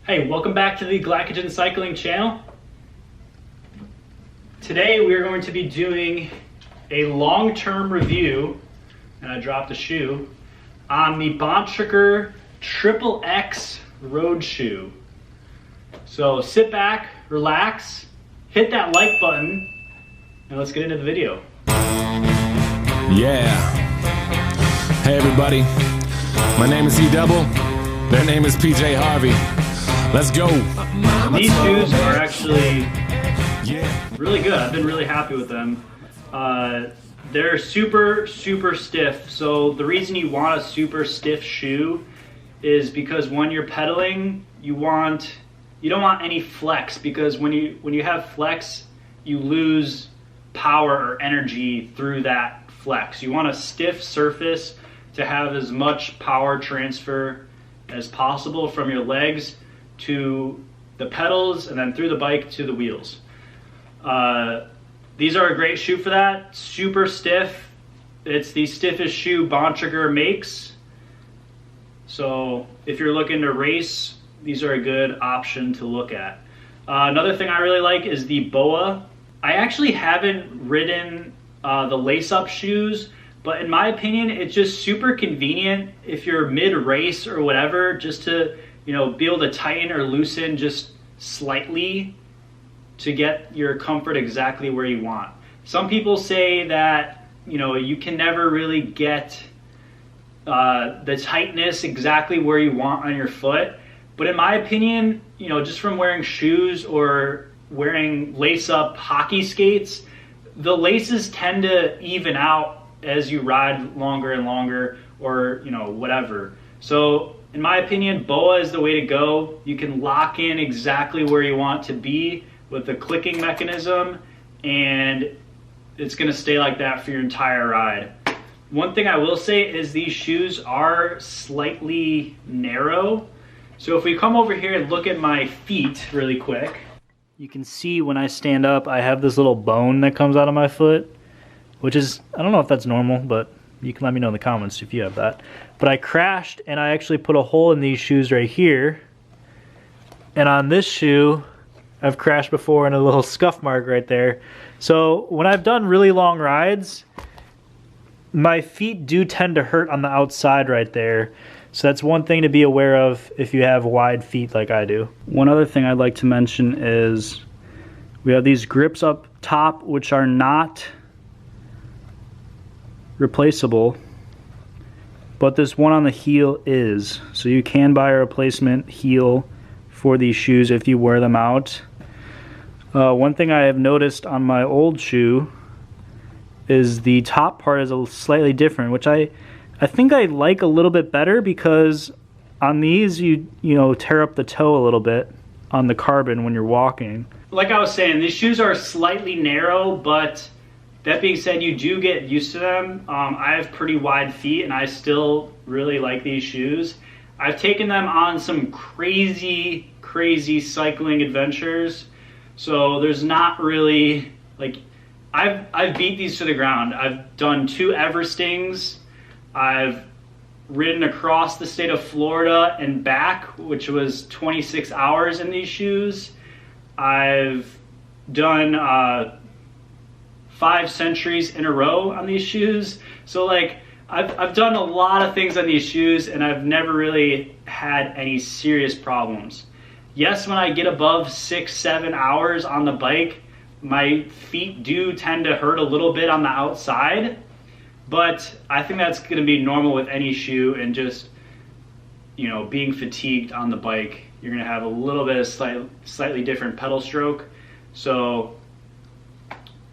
Hey, welcome back to the Glycogen Cycling channel. Today we are going to be doing a long-term review, and I dropped a shoe, on the Bontrager xxnx road shoe. So sit back, relax, hit that like button, and let's get into the video. Yeah. Hey everybody, my name is E-Double, their name is PJ Harvey. Let's go. These shoes are actually really good. I've been really happy with them. They're super stiff. So the reason you want a super stiff shoe is because when you're pedaling, you don't want any flex, because when you have flex, you lose power or energy through that flex. You want a stiff surface to have as much power transfer as possible from your legs to the pedals and then through the bike to the wheels. These are a great shoe for that. Super stiff. It's the stiffest shoe Bontrager makes. So if you're looking to race, these are a good option to look at. Another thing I really like is the BOA. I actually haven't ridden the lace-up shoes, but in my opinion, it's just super convenient if you're mid-race or whatever, just to be able to tighten or loosen just slightly to get your comfort exactly where you want. Some people say that you can never really get the tightness exactly where you want on your foot, but in my opinion, just from wearing shoes or wearing lace-up hockey skates, the laces tend to even out as you ride longer and longer, or whatever. So in my opinion, BOA is the way to go. You can lock in exactly where you want to be with the clicking mechanism, and it's going to stay like that for your entire ride. One thing I will say is these shoes are slightly narrow. So if we come over here and look at my feet really quick, you can see when I stand up, I have this little bone that comes out of my foot, which is, I don't know if that's normal, but you can let me know in the comments if you have that. But I crashed and I actually put a hole in these shoes right here. And on this shoe, I've crashed before and a little scuff mark right there. So when I've done really long rides, my feet do tend to hurt on the outside right there. So that's one thing to be aware of if you have wide feet like I do. One other thing I'd like to mention is we have these grips up top, which are not replaceable, but this one on the heel is. So you can buy a replacement heel for these shoes if you wear them out. One thing I have noticed on my old shoe is the top part is a slightly different, which I think I like a little bit better, because on these you tear up the toe a little bit on the carbon when you're walking. Like I was saying, these shoes are slightly narrow, but that being said, you do get used to them. I have pretty wide feet and I still really like these shoes. I've taken them on some crazy cycling adventures. So there's not really, I've beat these to the ground. I've done 2 Everestings. I've ridden across the state of Florida and back, which was 26 hours in these shoes. I've done 5 centuries in a row on these shoes. So I've done a lot of things on these shoes and I've never really had any serious problems. Yes, when I get above 6-7 hours on the bike, my feet do tend to hurt a little bit on the outside, but I think that's going to be normal with any shoe, and just being fatigued on the bike, you're going to have a little bit of slightly different pedal stroke. So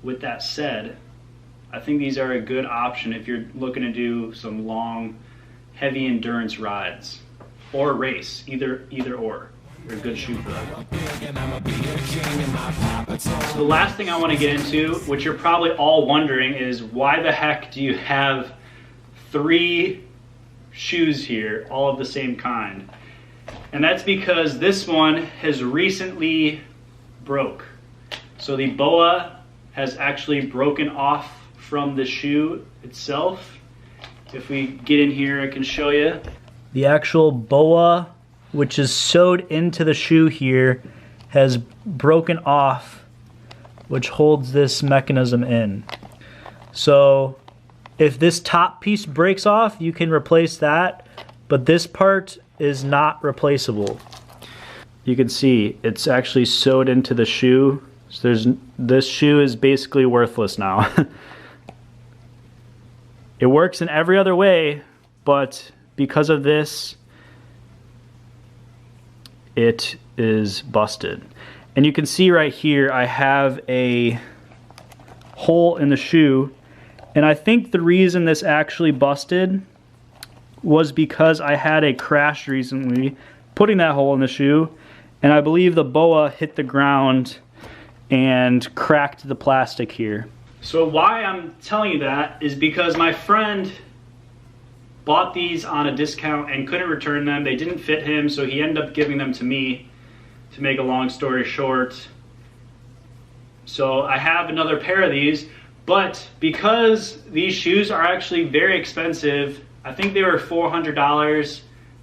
with that said, I think these are a good option if you're looking to do some long, heavy endurance rides or race, either or. They're a good shoe for that. So the last thing I want to get into, which you're probably all wondering, is why the heck do you have 3 shoes here, all of the same kind? And that's because this one has recently broke. So the BOA has actually broken off from the shoe itself. If we get in here, I can show you. The actual BOA which is sewed into the shoe here, has broken off, which holds this mechanism in. So if this top piece breaks off, you can replace that, but this part is not replaceable. You can see it's actually sewed into the shoe. So this shoe is basically worthless now. It works in every other way, but because of this, it is busted. And you can see right here, I have a hole in the shoe. And I think the reason this actually busted was because I had a crash recently putting that hole in the shoe. And I believe the BOA hit the ground and cracked the plastic here. So why I'm telling you that is because my friend bought these on a discount and couldn't return them. They didn't fit him, so he ended up giving them to me, to make a long story short. So I have another pair of these, but because these shoes are actually very expensive, I think they were $400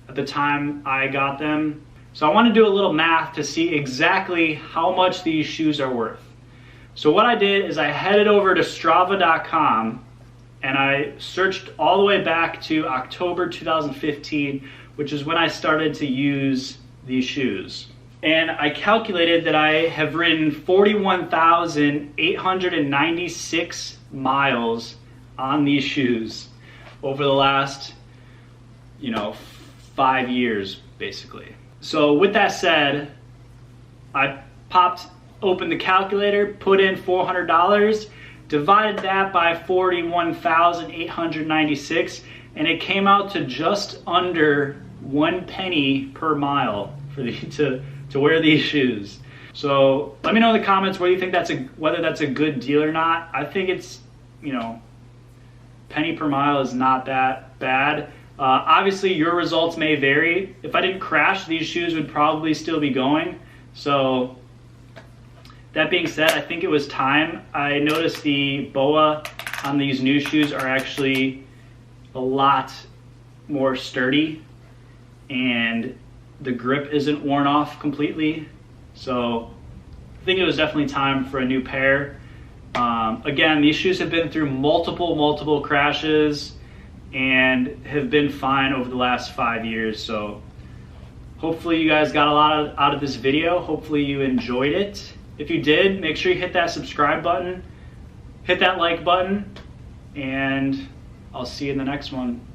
at the time I got them. So I want to do a little math to see exactly how much these shoes are worth. So what I did is I headed over to Strava.com and I searched all the way back to October 2015, which is when I started to use these shoes. And I calculated that I have ridden 41,896 miles on these shoes over the last, 5 years, basically. So with that said, I popped open the calculator, put in $400, divided that by 41,896, and it came out to just under 1 penny per mile for to wear these shoes. So let me know in the comments whether you think whether that's a good deal or not. I think it's, penny per mile is not that bad. Obviously your results may vary. If I didn't crash, these shoes would probably still be going. So that being said, I think it was time. I noticed the BOA on these new shoes are actually a lot more sturdy and the grip isn't worn off completely. So I think it was definitely time for a new pair. Again, these shoes have been through multiple crashes and have been fine over the last 5 years. So hopefully you guys got a lot out of this video. Hopefully you enjoyed it. If you did, make sure you hit that subscribe button, hit that like button, and I'll see you in the next one.